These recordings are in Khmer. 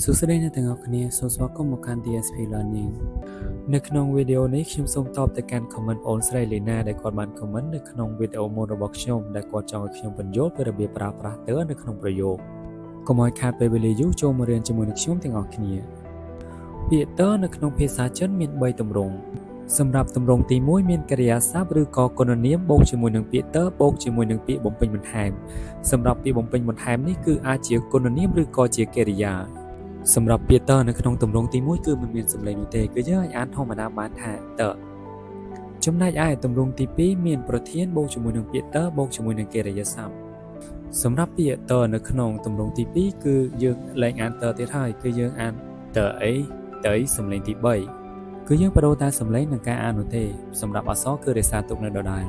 សួស្តីអ្នកទាំងអស់គ្នាសូមស្វាគមន៍មកកាន់ DSP Learning នៅក្នុងវីដេអូនេះខ្ញុំសូមតបទៅកាន់ comment អូនស្រីលីណាដែលគាត់បាន comment នៅក្នុងវីដេអូមុនរបស់ខ្ញុំដែលគាត់ចង់ឲ្យខ្ញុំបញ្យល់ពីរបៀបប្រើប្រាស់ទៅនៅក្នុងប្រយោគកុំឲ្យខាតពេលវេលាយូរចូលមករៀនជាមួយនឹងខ្ញុំទាំងអស់គ្នាពាក្យទៅនៅក្នុងភាសាចិនមាន3ទម្រង់សម្រាប់ទម្រង់ទី1មានកិរិយាសព្ទឬក៏គុណនាមបូកជាមួយនឹងពាក្យទៅបូកជាមួយនឹងពាក្យបំពេញបន្ថែមសម្រាប់ពាក្យបំពេញបន្ថែមនេះគឺអាចជាគុណនាមឬក៏ជាកិរិយាសម្រាប់ពាក្យតនៅក្នុងទម្រង់ទី1គឺមិនមានសម្លេងនោះទេគឺយើងអាចអានធម្មតាបានថាតចំណែកឯទម្រង់ទី2មានប្រធានបូកជាមួយនឹងពាក្យតបូកជាមួយនឹងកិរិយាសព្ទសម្រាប់ពាក្យតនៅក្នុងទម្រង់ទី2គឺយើងលែងអានតទៀតហើយគឺយើងអានតអីតៃសម្លេងទី3គឺយើងបដូរតែសម្លេងនឹងការអាននោះទេសម្រាប់អក្សរគឺរក្សាទុកនៅដដែល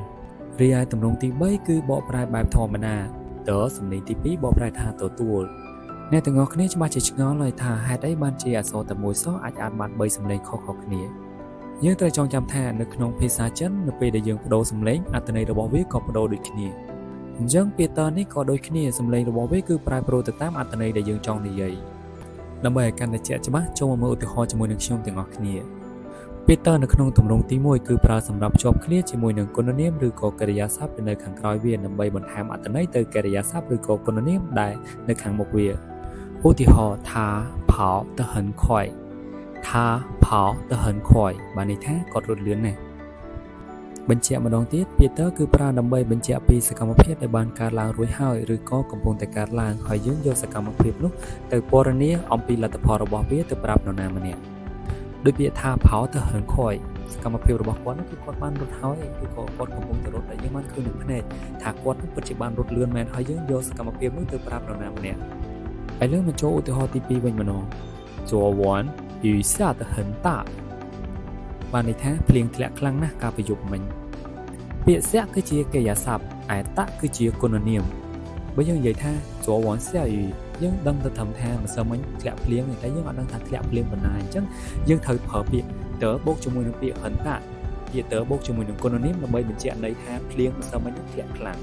រីឯទម្រង់ទី3គឺបកប្រែបែបធម្មតាតសម្លេងទី2បកប្រែថាទទួលអ្នកទាំងអស់គ្នាច្បាស់ជាឆ្ងល់ហើយថាហេតុអីបានជាអក្សរតែមួយសោះអាចអានបាន3សម្លេងខុសៗគ្នាយើងត្រូវចងចាំថានៅក្នុងភាសាចិននៅពេលដែលយើងបដូរសម្លេងអត្ថន័យរបស់វាក៏បដូរដូចគ្នាអញ្ចឹងពាក្យតនេះក៏ដូចគ្នាសម្លេងរបស់វាគឺប្រែប្រួលទៅតាមអត្ថន័យដែលយើងចង់និយាយដើម្បីឲ្យកាន់តែជាក់ច្បាស់ចូលមកមើលឧទាហរណ៍ជាមួយនឹងខ្ញុំទាំងអស់គ្នាពាក្យតនៅក្នុងទម្រង់ទី1គឺប្រើសម្រាប់ភ្ជាប់គ្នាជាមួយនឹងគុណនាមឬក៏កិរិយាសព្ទនៅខាងក្រោយវាដើម្បីបន្ថែមអត្ថន័យទៅកិរិយាសព្ទឬក៏គុណនាមដែលនៅខាងមុខវាឧទាហរណ៍ថា跑得很快他跑得很快បានន័យថាគាត់រត់លឿនណាស់បញ្ជាក់ម្ដងទៀតពាក្យតគឺប្រើដើម្បីបញ្ជាក់ពីសកម្មភាពដែលបានកើតឡើងរួចហើយឬក៏កំពុងតែកើតឡើងហើយយើងយកសកម្មភាពនោះទៅពណ៌នាអំពីលទ្ធផលរបស់វាទៅប្រាប់នរណាម្នាក់ដោយពាក្យថា跑得很快សកម្មភាពរបស់គាត់នោះគឺគាត់បានរត់ហើយឬក៏គាត់កំពុងតែរត់ដែលយើងបានឃើញនឹងភ្នែកថាគាត់នោះពិតជាបានរត់លឿនមែនហើយយើងយកសកម្មភាពនោះទៅប្រាប់នរណាម្នាក់ឥឡូវមកចូលឧទាហរណ៍ទី2វិញម្ដង昨晚雨下得很大បានន័យថាភ្លៀងធ្លាក់ខ្លាំងណាស់កាលពីយប់មិញពាក្យសាក់គឺជាកិរិយាសព្ទឯតាគឺជាគុណនាមបើយើងនិយាយថា昨晚下雨យើងដឹងទៅត្រឹមថាម្សិលមិញធ្លាក់ភ្លៀងតែយើងអត់ដឹងថាធ្លាក់ភ្លៀងប៉ុណ្ណាអញ្ចឹងយើងត្រូវប្រើពាក្យតើបូកជាមួយនឹងពាក្យហិនតាពាក្យតើបូកជាមួយនឹងគុណនាមដើម្បីបញ្ជាក់ន័យថាភ្លៀងម្សិលមិញធ្លាក់ខ្លាំង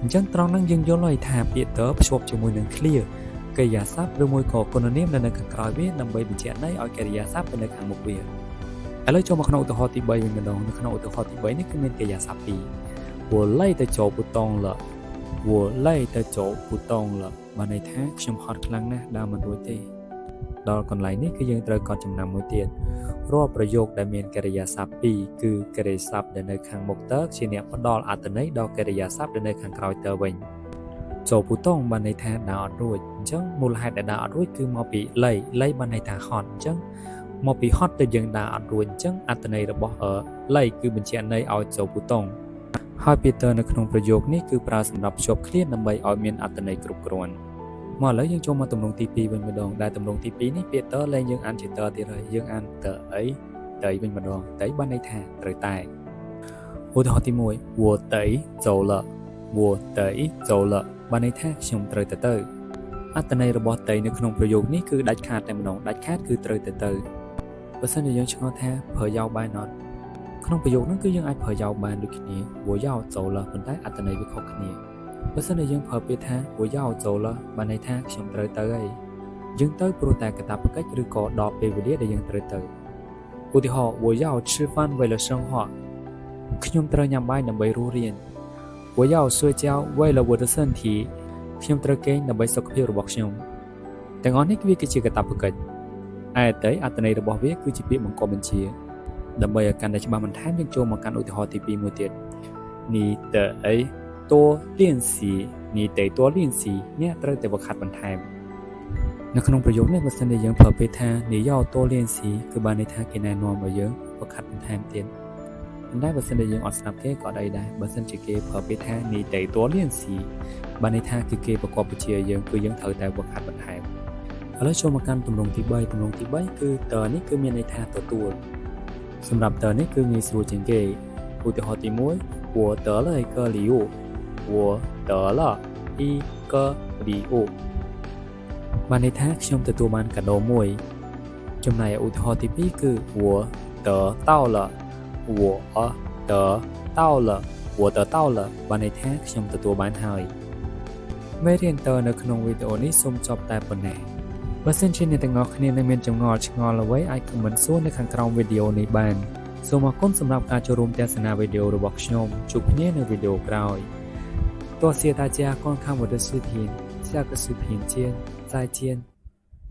អញ្ចឹងត្រង់ហ្នឹងយើងយល់ហើយថាពាក្យតើភ្ជាប់ជាមួយនឹង clear កិរិយាសព្ទឬមួយក៏គុណនាមនៅខាងក្រោយវាដើម្បីបញ្ជាក់ន័យឲ្យកិរិយាសព្ទនៅខាងមុខវាឥឡូវចូលមកក្នុងឧទាហរណ៍ទី3វិញម្ដងនៅក្នុងឧទាហរណ៍ទី3នេះគឺមានកិរិយាសព្ទ2我累得走不动了我累得走不动了បានន័យថាខ្ញុំហត់ខ្លាំងណាស់ដើរមិនរួចទេដល់កន្លែងនេះគឺយើងត្រូវកត់ចំណាំមួយទៀតរាល់ប្រយោគដែលមានកិរិយាសព្ទ2គឺកិរិយាសព្ទដែលនៅខាងមុខតើជាអ្នកផ្ដល់អត្ថន័យដល់កិរិយាសព្ទដែលនៅខាងក្រោយតើវិញចូលពូតុងបានន័យថាដើរអត់រួចអញ្ចឹងមូលហេតុដែលដើរអត់រួចគឺមកពីលៃបានន័យថាហត់អញ្ចឹងមកពីហត់ទៅយើងដើរអត់រួចអញ្ចឹងអត្ថន័យរបស់លៃគឺបញ្ជាក់ន័យឲ្យចូលពូតុងហើយពាក្យតើនៅក្នុងប្រយោគនេះគឺប្រើសម្រាប់ភ្ជាប់គ្នាដើម្បីឲ្យមានអត្ថន័យគ្រប់គ្រាន់មកឥឡូវយើងចូលមកទម្រង់ទី2វិញម្ដងដែលទម្រង់ទី2នេះពាក្យតើលែងយើងអានជាតើទៀតហើយយើងអានតើអីតៃវិញម្ដងតៃបានន័យថាត្រូវតែឧទាហរណ៍ទី1我得走了我得走了បានន័យថាខ្ញុំត្រូវទៅអត្ថន័យរបស់តៃនៅក្នុងប្រយោគនេះគឺដាច់ខាតតែម្ដងដាច់ខាតគឺត្រូវទៅបើសិនជាយើងឆ្ងល់ថាប្រើយោបានអត់ក្នុងប្រយោគហ្នឹងគឺយើងអាចប្រើយោបានដូចគ្នា我要走了ប៉ុន្តែអត្ថន័យវាខុសគ្នាបើសិនជាយើងប្រើពាក្យថា我要走了បានន័យថាខ្ញុំត្រូវទៅហើយយើងទៅព្រោះតែកាតព្វកិច្ចឬក៏ដល់ពេលវេលាដែលយើងត្រូវទៅឧទាហរណ៍我要吃饭为了生活ខ្ញុំត្រូវញ៉ាំបាយដើម្បីរស់រាន我要睡觉为了我的身体ខ្ញុំត្រូវគេងដើម្បីសុខភាពរបស់ខ្ញុំទាំងអស់នេះវាគឺជាកាតព្វកិច្ចឯតែអត្ថន័យរបស់វាគឺជាពាក្យបង្កប់បញ្ជាដើម្បីឲ្យកាន់តែច្បាស់បន្ថែមយើងចូលមកកាន់ឧទាហរណ៍ទី2មួយទៀត你得多练习你得多练习អ្នកត្រូវតែវឹកហាត់បន្ថែមនៅក្នុងប្រយោគនេះបើសិនជាយើងប្រើពាក្យថា你要多练习គឺបានន័យថាគេណែនាំឲ្យយើងវឹកហាត់បន្ថែមទៀតប៉ុន្តែបើសិនជាយើងអត់ស្ដាប់គេក៏អីដែរបើសិនជាគេប្រើពាក្យថា你得多练习បានន័យថាគឺគេប្រកបវិជ្ជាយើងគឺយើងត្រូវតែវឹកហាត់បន្ថែមឥឡូវចូលមកកាន់ទម្រង់ទី3ទម្រង់ទី3គឺតើនេះគឺមានន័យថាទទួលសម្រាប់តើនេះគឺងាយស្រួលជាងគេឧទាហរណ៍ទី1我得了一个礼物我得了一个礼物បានន័យថាខ្ញុំទទួលបានកាដូមួយចំណែកឧទាហរណ៍ទី2គឺ我得到了我得到了我得到了បានន័យថាខ្ញុំទទួលបានហើយមេរៀនតើនៅក្នុងវីដេអូនេះសូមចប់តែប៉ុណ្ណេះ បើសិនជាអ្នកទាំងអស់គ្នាមានចម្ងល់ឆ្ងល់អ្វីអាចខមមិនសួរនៅខាងក្រោមវីដេអូនេះបានសូមអរគុណសម្រាប់ការចូលរួមទស្សនាវីដេអូរបស់ខ្ញុំជួបគ្នានៅវីដេអូក្រោយ多谢大家观看我的视频，下个视频见，再见。